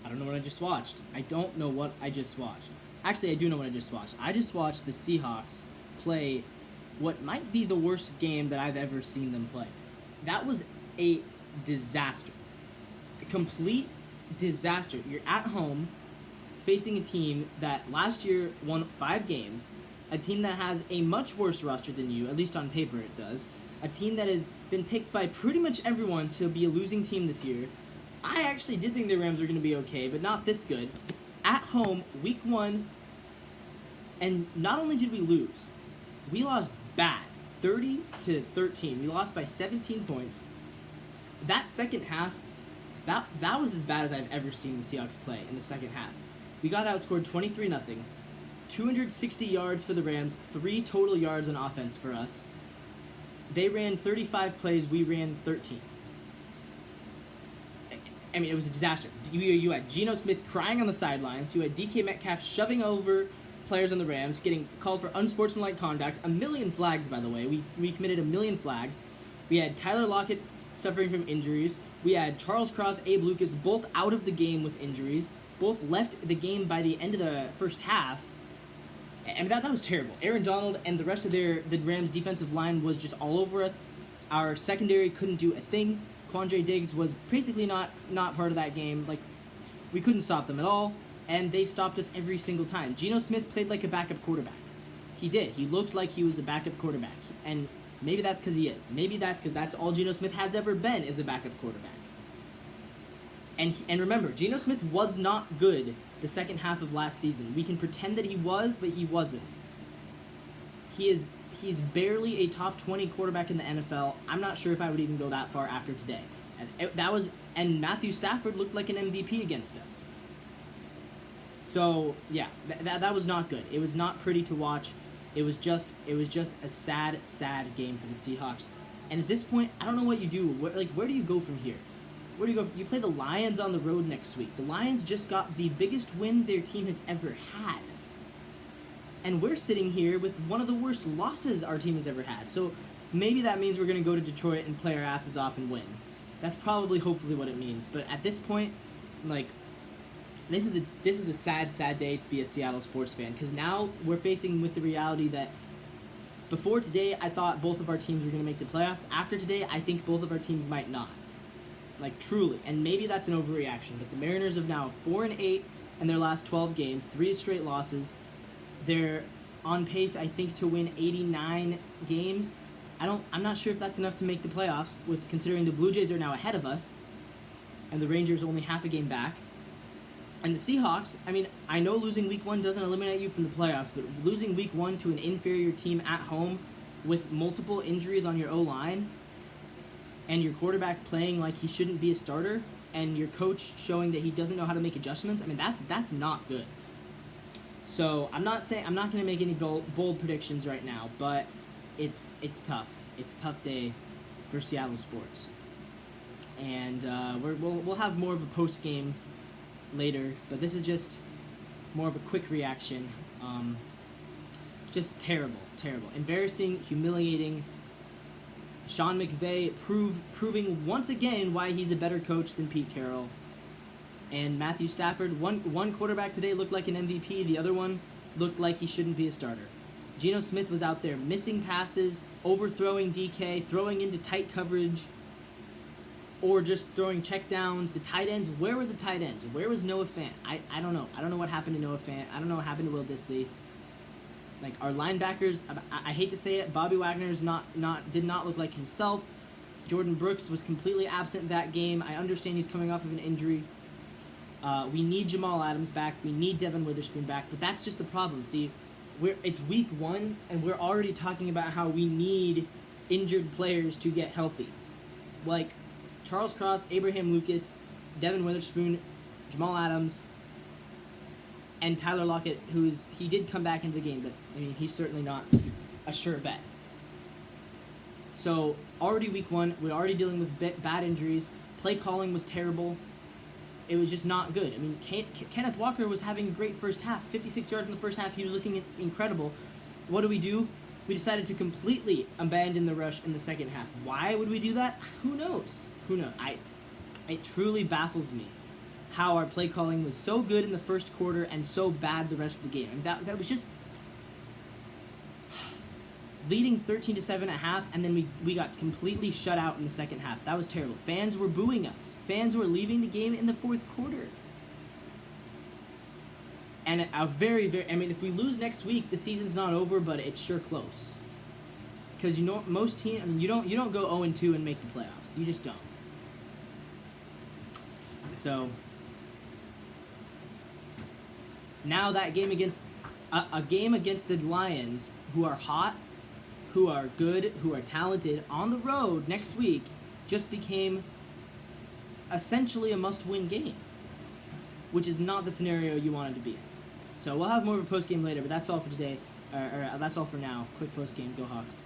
I don't know what I just watched. I don't know what I just watched. Actually, I do know what I just watched. I just watched the Seahawks play what might be the worst game that I've ever seen them play. That was a disaster. A complete disaster. You're at home facing a team that last year won 5 games, a team that has a much worse roster than you, at least on paper it does, a team that has been picked by pretty much everyone to be a losing team this year. I actually did think the Rams were going to be okay, but not this good. At home, week 1, and not only did we lose, we lost bad, 30-13. We lost by 17 points. That second half, that was as bad as I've ever seen the Seahawks play in the second half. We got outscored 23-0, 260 yards for the Rams, 3 total yards on offense for us. They ran 35 plays, we ran 13. I mean, it was a disaster. You had Geno Smith crying on the sidelines. You had DK Metcalf shoving over players on the Rams, getting called for unsportsmanlike conduct. 1 million flags, by the way. We committed 1 million flags. We had Tyler Lockett suffering from injuries. We had Charles Cross, Abe Lucas, both out of the game with injuries. Both left the game by the end of the first half. And that was terrible. Aaron Donald and the rest of the Rams' defensive line was just all over us. Our secondary couldn't do a thing. Quandre Diggs was basically not part of that game. Like, we couldn't stop them at all, and they stopped us every single time. Geno Smith played like a backup quarterback. He did. He looked like he was a backup quarterback, and maybe that's because he is. Maybe that's because that's all Geno Smith has ever been, is a backup quarterback. And remember, Geno Smith was not good the second half of last season. We can pretend that he was, but he wasn't. He's barely a top 20 quarterback in the NFL. I'm not sure if I would even go that far after today. And Matthew Stafford looked like an MVP against us. So yeah, that was not good. It was not pretty to watch. It was just a sad game for the Seahawks. And at this point, I don't know what you do. Where do you go from here? Where do you go? You play the Lions on the road next week. The Lions just got the biggest win their team has ever had. And we're sitting here with one of the worst losses our team has ever had. So maybe that means we're going to go to Detroit and play our asses off and win. That's probably, hopefully, what it means. But at this point, like, this is a sad day to be a Seattle sports fan, because now we're facing with the reality that before today, I thought both of our teams were going to make the playoffs. After today, I think both of our teams might not. Like, truly. And maybe that's an overreaction. But the Mariners have now 4-8 in their last 12 games, 3 straight losses. They're on pace, I think, to win 89 games. I'm not sure if that's enough to make the playoffs, with considering the Blue Jays are now ahead of us, and the Rangers only half a game back. And the Seahawks, I mean, I know losing week 1 doesn't eliminate you from the playoffs, but losing week 1 to an inferior team at home with multiple injuries on your O-line, and your quarterback playing like he shouldn't be a starter, and your coach showing that he doesn't know how to make adjustments, I mean, that's not good. So I'm not going to make any bold predictions right now, but it's tough. It's a tough day for Seattle sports, and we'll have more of a post game later. But this is just more of a quick reaction. Just terrible, embarrassing, humiliating. Sean McVay proving once again why he's a better coach than Pete Carroll. And Matthew Stafford, one quarterback today looked like an MVP, the other one looked like he shouldn't be a starter. Geno Smith was out there missing passes, overthrowing DK, throwing into tight coverage, or just throwing checkdowns. The tight ends, where were the tight ends? Where was Noah Fant? I don't know. I don't know what happened to Noah Fant. I don't know what happened to Will Dissly. Like, our linebackers, I hate to say it, Bobby Wagner's did not look like himself. Jordan Brooks was completely absent that game. I understand he's coming off of an injury. We need Jamal Adams back. We need Devin Witherspoon back. But that's just the problem. See, it's week 1, and we're already talking about how we need injured players to get healthy. Like Charles Cross, Abraham Lucas, Devin Witherspoon, Jamal Adams, and Tyler Lockett, he did come back into the game, but I mean, he's certainly not a sure bet. So already week 1, we're already dealing with bad injuries. Play calling was terrible. It was just not good. I mean, Kenneth Walker was having a great first half. 56 yards in the first half. He was looking incredible. What do? We decided to completely abandon the rush in the second half. Why would we do that? Who knows? It truly baffles me how our play calling was so good in the first quarter and so bad the rest of the game. And that was just leading 13-7 at half, and then we got completely shut out in the second half. That was terrible. Fans were booing us. Fans were leaving the game in the fourth quarter. And a very, very, I mean, if we lose next week, the season's not over, but it's sure close. Because most teams, I mean, you don't go 0-2 and make the playoffs. You just don't. So now that game against a game against the Lions, who are hot, who are good, who are talented, on the road next week, just became essentially a must-win game, which is not the scenario you wanted to be in. So we'll have more of a post-game later, but that's all for today. Or that's all for now. Quick post-game. Go Hawks.